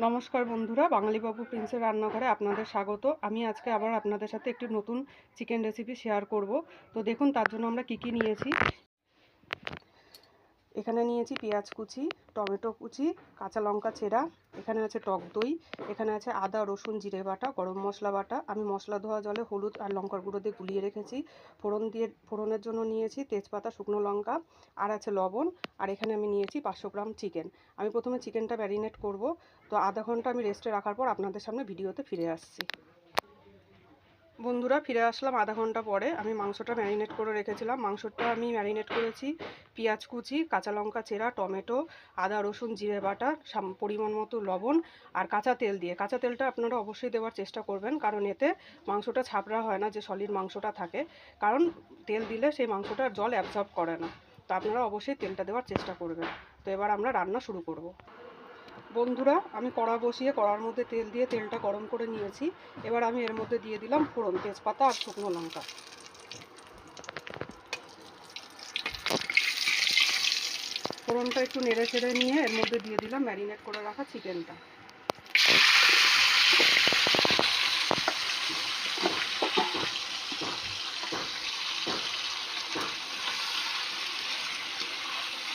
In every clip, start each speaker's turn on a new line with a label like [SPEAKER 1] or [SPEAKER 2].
[SPEAKER 1] নমস্কার বন্ধুরা, বাঙালি বাবু প্রিন্সের রান্নাঘরে আপনাদের স্বাগত। আমি আজকে আবার আপনাদের সাথে একটি নতুন চিকেন রেসিপি শেয়ার করব। তো দেখুন তার জন্য আমরা কি নিয়েছি। এখানে নিয়েছি পেঁয়াজ কুচি, টমেটো কুচি, কাঁচা লঙ্কা চেরা, এখানে আছে টক দই, এখানে আছে আদা রসুন জিরে বাটা, গরম মশলা বাটা। আমি মশলা ধোয়া জলে হলুদ আর লঙ্কার গুঁড়ো দিয়ে গুলিয়ে রেখেছি। ফোড়নের জন্য নিয়েছি তেজপাতা, শুকনো লঙ্কা, আর আছে লবণ। আর এখানে আমি নিয়েছি 500 গ্রাম চিকেন। আমি প্রথমে চিকেনটা ম্যারিনেট করব। তো আধা ঘন্টা আমি রেস্টে রাখার পর আপনাদের সামনে ভিডিওতে ফিরে আসছি। বন্ধুরা, ফিরে আসলাম আধা ঘন্টা পরে। আমি মাংসটা ম্যারিনেট করে রেখেছিলাম। মাংসটা আমি ম্যারিনেট করেছি পেঁয়াজ কুচি, কাঁচা লঙ্কা চেরা, টমেটো, আদা রসুন জিরে বাটা, পরিমাণ মতো লবণ আর কাঁচা তেল দিয়ে। কাঁচা তেলটা আপনারা অবশ্যই দেওয়ার চেষ্টা করবেন, কারণ এতে মাংসটা ছাপড়া হয় না, যে সলিড মাংসটা থাকে। কারণ তেল দিলে সেই মাংসটার জল অ্যাবজর্ব করে না। তো আপনারা অবশ্যই তেলটা দেওয়ার চেষ্টা করবেন। তো এবার আমরা রান্না শুরু করব। বন্ধুরা, আমি কড়া বসিয়ে কড়ার মধ্যে তেল দিয়ে তেলটা গরম করে নিয়েছি। এবার আমি এর মধ্যে দিয়ে দিলাম ফোড়ন, তেজপাতা আর শুকনো লঙ্কা। ফোড়নটা একটু নেড়ে চেড়ে নিয়ে এর মধ্যে দিয়ে দিলাম ম্যারিনেট করে রাখা চিকেনটা।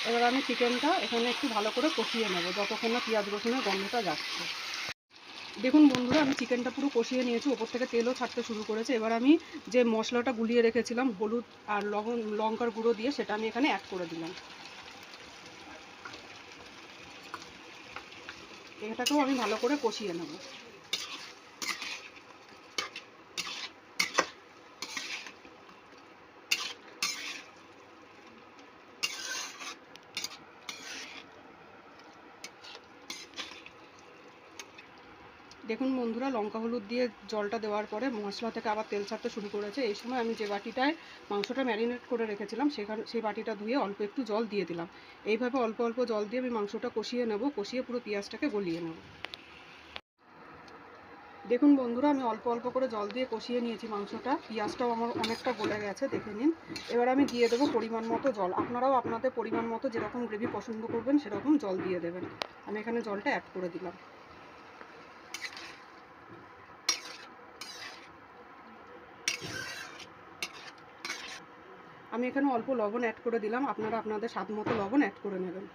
[SPEAKER 1] এবার আমি চিকেনটা এখানে একটু ভালো করে কষিয়ে নেব, যতক্ষণ না পেঁয়াজ রসুনের গন্ধটা যাচ্ছে। দেখুন বন্ধুরা, আমি চিকেনটা পুরো কষিয়ে নিয়েছি, ওপর থেকে তেলও ছাড়তে শুরু করেছে। এবার আমি যে মশলাটা গুলিয়ে রেখেছিলাম হলুদ আর লঙ্কার গুঁড়ো দিয়ে, সেটা আমি এখানে অ্যাড করে দিলাম। এটাকেও আমি ভালো করে কষিয়ে নেব। দেখুন বন্ধুরা, লঙ্কা হলুদ দিয়ে জলটা দেওয়ার পরে মশলা থেকে আবার তেল ছাড়তে শুরু করেছে। এই সময় আমি যে বাটিটায় মাংসটা ম্যারিনেট করে রেখেছিলাম সেই বাটিটা ধুয়ে অল্প একটু জল দিয়ে দিলাম। এইভাবে অল্প অল্প জল দিয়ে আমি মাংসটা কষিয়ে নেব, কষিয়ে পুরো পেঁয়াজটাকে গলিয়ে নেব। দেখুন বন্ধুরা, আমি অল্প অল্প করে জল দিয়ে কষিয়ে নিয়েছি মাংসটা। পেঁয়াজটাও আমার অনেকটা গলে গেছে, দেখে নিন। এবার আমি দিয়ে দেবো পরিমাণ মতো জল। আপনারাও আপনাদের পরিমাণ মতো যেরকম গ্রেভি পছন্দ করবেন সেরকম জল দিয়ে দেবেন। আমি এখানে জলটা অ্যাড করে দিলাম। আমি এখানে অল্প লবণ অ্যাড করে দিলাম, আপনারা আপনাদের স্বাদ মতো লবণ অ্যাড করে নেবেন।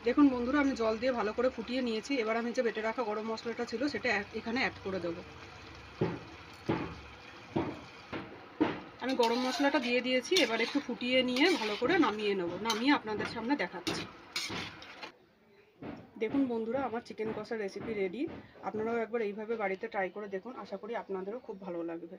[SPEAKER 1] দেখুন বন্ধুরা, আমি জল দিয়ে ভালো করে ফুটিয়ে নিয়েছি। এবার আমি যে বেটে রাখা গরম মশলাটা ছিল সেটা এখানে অ্যাড করে দেবো। আমি গরম মশলাটা দিয়ে দিয়েছি। এবার একটু ফুটিয়ে নিয়ে ভালো করে নামিয়ে নেব, নামিয়ে আপনাদের সামনে দেখাচ্ছি। দেখুন বন্ধুরা, আমার চিকেন কষার রেসিপি রেডি। আপনারাও একবার এইভাবে বাড়িতে ট্রাই করে দেখুন, আশা করি আপনাদেরও খুব ভালো লাগবে।